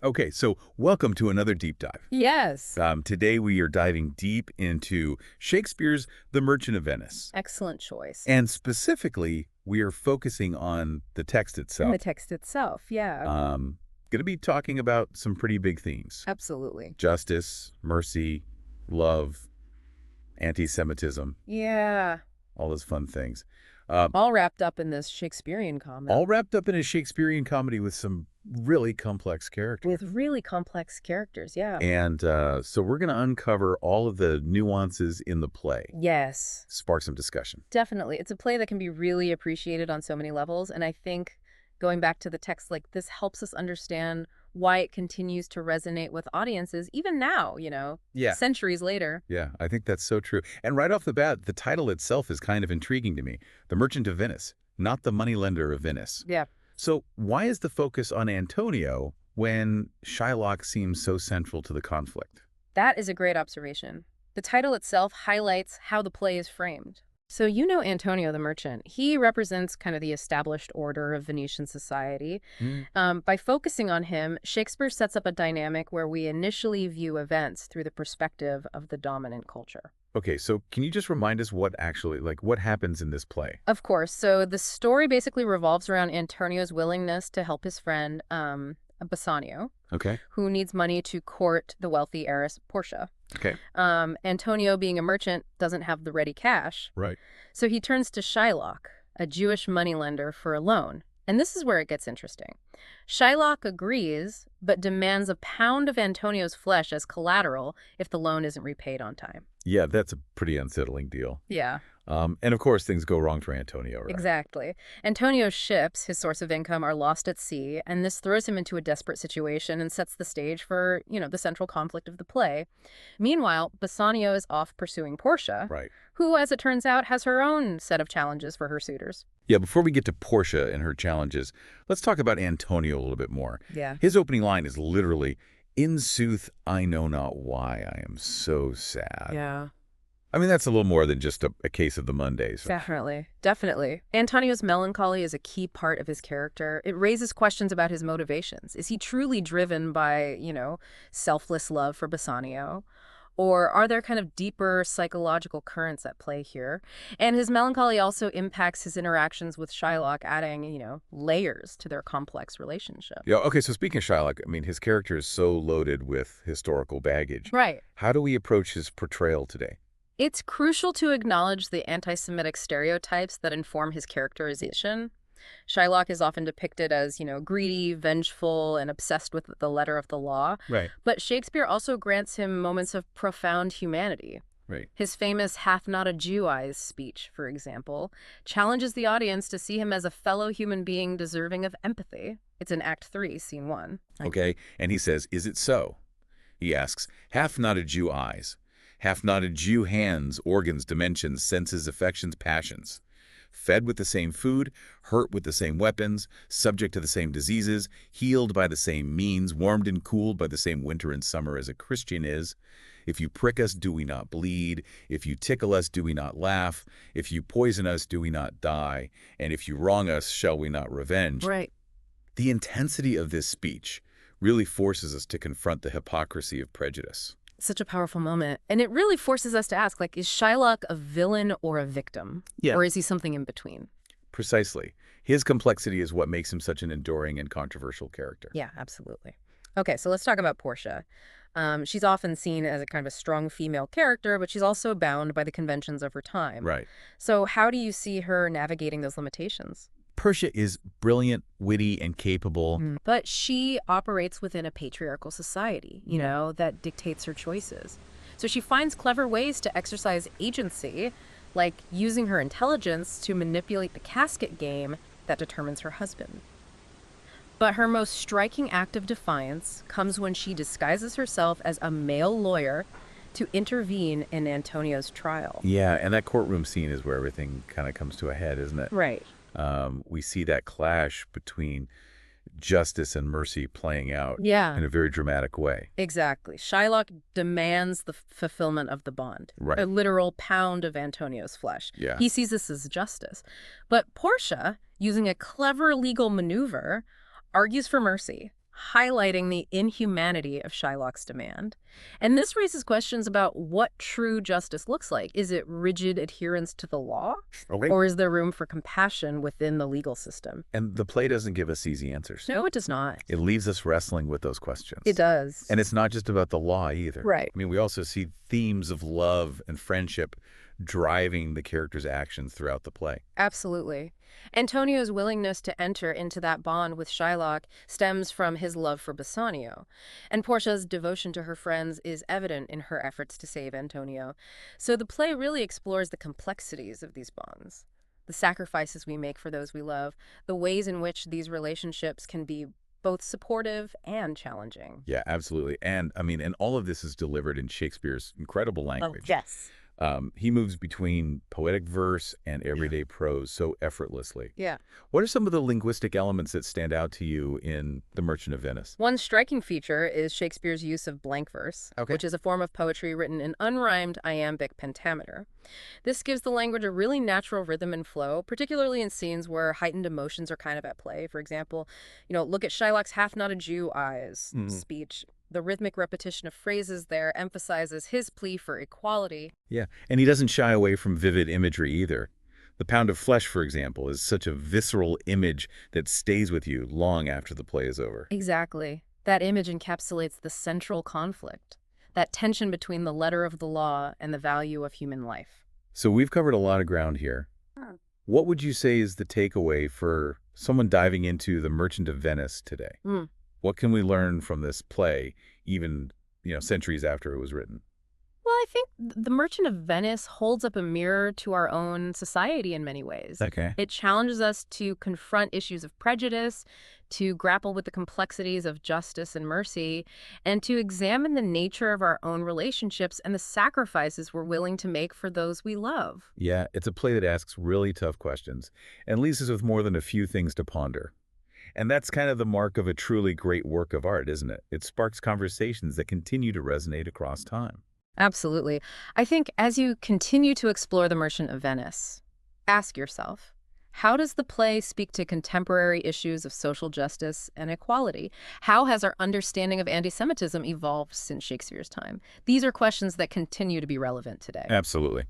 Okay, so welcome to another deep dive. Yes. Today we are diving deep into Shakespeare's The Merchant of Venice. Excellent choice. And specifically, we are focusing on the text And itself. the text itself, yeah. Going to be talking about some pretty big themes. Absolutely. Justice, mercy, love, anti-Semitism, Yeah. all those fun things. All wrapped up in this Shakespearean comedy. All wrapped up in a Shakespearean comedy with some really complex characters. With really complex characters, yeah. And so we're going to uncover all of the nuances in the play. Yes. Spark some discussion. Definitely. It's a play that can be really appreciated on so many levels. And I think going back to the text, like this helps us understand why it continues to resonate with audiences, even now, Yeah. centuries later. Yeah, I think that's so true. And right off the bat, the title itself is kind of intriguing to me. The Merchant of Venice, not the moneylender of Venice. Yeah. So why is the focus on Antonio when Shylock seems so central to the conflict? That is a great observation. The title itself highlights how the play is framed. So you know Antonio the Merchant. He represents kind of the established order of Venetian society. By focusing on him, Shakespeare sets up a dynamic where we initially view events through the perspective of the dominant culture. Okay, so can you just remind us what happens in this play? Of course. So the story basically revolves around Antonio's willingness to help his friend, Bassanio, Okay. who needs money to court the wealthy heiress Portia. Okay. Antonio, being a merchant, doesn't have the ready cash. Right. So he turns to Shylock, a Jewish moneylender, for a loan. And this is where it gets interesting. Shylock agrees, but demands a pound of Antonio's flesh as collateral if the loan isn't repaid on time. Yeah, that's a pretty unsettling deal. Yeah. And of course, things go wrong for Antonio, right? Exactly. Antonio's ships, his source of income, are lost at sea, and this throws him into a desperate situation and sets the stage for, the central conflict of the play. Meanwhile, Bassanio is off pursuing Portia, Right. who, as it turns out, has her own set of challenges for her suitors. Yeah, before we get to Portia and her challenges, let's talk about Antonio a little bit more. Yeah. His opening line is literally, "In sooth, I know not why I am so sad." Yeah. I mean, that's a little more than just a case of the Mondays. Definitely. Definitely. Antonio's melancholy is a key part of his character. It raises questions about his motivations. Is he truly driven by, selfless love for Bassanio? Or are there kind of deeper psychological currents at play here? And his melancholy also impacts his interactions with Shylock, adding, layers to their complex relationship. Yeah, okay, so speaking of Shylock, I mean, his character is so loaded with historical baggage. Right. How do we approach his portrayal today? It's crucial to acknowledge the anti-Semitic stereotypes that inform his characterization. Shylock is often depicted as, greedy, vengeful, and obsessed with the letter of the law. Right. But Shakespeare also grants him moments of profound humanity. Right. His famous "Hath not a Jew eyes" speech, for example, challenges the audience to see him as a fellow human being deserving of empathy. It's in Act 3, Scene 1. Okay, and he says, "Is it so?" He asks, "Hath not a Jew eyes? Hath not a Jew hands, organs, dimensions, senses, affections, passions? Fed with the same food, hurt with the same weapons, subject to the same diseases, healed by the same means, warmed and cooled by the same winter and summer as a Christian is? If you prick us, do we not bleed? If you tickle us, do we not laugh? If you poison us, do we not die? And if you wrong us, shall we not revenge?" Right. The intensity of this speech really forces us to confront the hypocrisy of prejudice. Such a powerful moment. And it really forces us to ask, is Shylock a villain or a victim? Yeah. Or is he something in between? Precisely. His complexity is what makes him such an enduring and controversial character. Yeah, absolutely. Okay, so let's talk about Portia. She's often seen as a kind of a strong female character, but she's also bound by the conventions of her time. Right. So how do you see her navigating those limitations? Portia is brilliant, witty, and capable. But she operates within a patriarchal society, that dictates her choices. So she finds clever ways to exercise agency, like using her intelligence to manipulate the casket game that determines her husband. But her most striking act of defiance comes when she disguises herself as a male lawyer to intervene in Antonio's trial. Yeah, and that courtroom scene is where everything kind of comes to a head, isn't it? Right. We see that clash between justice and mercy playing out Yeah. in a very dramatic way. Exactly. Shylock demands the fulfillment of the bond, Right. a literal pound of Antonio's flesh. Yeah. He sees this as justice. But Portia, using a clever legal maneuver, argues for mercy, highlighting the inhumanity of Shylock's demand. And this raises questions about what true justice looks like. Is it rigid adherence to the law, Okay. or is there room for compassion within the legal system? And the play doesn't give us easy answers. No, it does not. It leaves us wrestling with those questions. It does. And it's not just about the law either. Right. I mean, we also see themes of love and friendship driving the characters' actions throughout the play. Absolutely. Antonio's willingness to enter into that bond with Shylock stems from his love for Bassanio, and Portia's devotion to her friends is evident in her efforts to save Antonio. So the play really explores the complexities of these bonds, the sacrifices we make for those we love, the ways in which these relationships can be both supportive and challenging. Yeah, absolutely. And I mean, and all of this is delivered in Shakespeare's incredible Oh, language. yes. He moves between poetic verse and everyday prose so effortlessly. Yeah. What are some of the linguistic elements that stand out to you in The Merchant of Venice? One striking feature is Shakespeare's use of blank verse, Okay. which is a form of poetry written in unrhymed iambic pentameter. This gives the language a really natural rhythm and flow, particularly in scenes where heightened emotions are kind of at play. For example, look at Shylock's "Hath not a Jew eyes" speech. The rhythmic repetition of phrases there emphasizes his plea for equality. Yeah, and he doesn't shy away from vivid imagery either. The pound of flesh, for example, is such a visceral image that stays with you long after the play is over. Exactly. That image encapsulates the central conflict, that tension between the letter of the law and the value of human life. So we've covered a lot of ground here. What would you say is the takeaway for someone diving into The Merchant of Venice today? Mm. What can we learn from this play, even, centuries after it was written? Well, I think The Merchant of Venice holds up a mirror to our own society in many ways. Okay. It challenges us to confront issues of prejudice, to grapple with the complexities of justice and mercy, and to examine the nature of our own relationships and the sacrifices we're willing to make for those we love. Yeah, it's a play that asks really tough questions and leaves us with more than a few things to ponder. And that's kind of the mark of a truly great work of art, isn't it? It sparks conversations that continue to resonate across time. Absolutely. I think as you continue to explore The Merchant of Venice, ask yourself, how does the play speak to contemporary issues of social justice and equality? How has our understanding of anti-Semitism evolved since Shakespeare's time? These are questions that continue to be relevant today. Absolutely.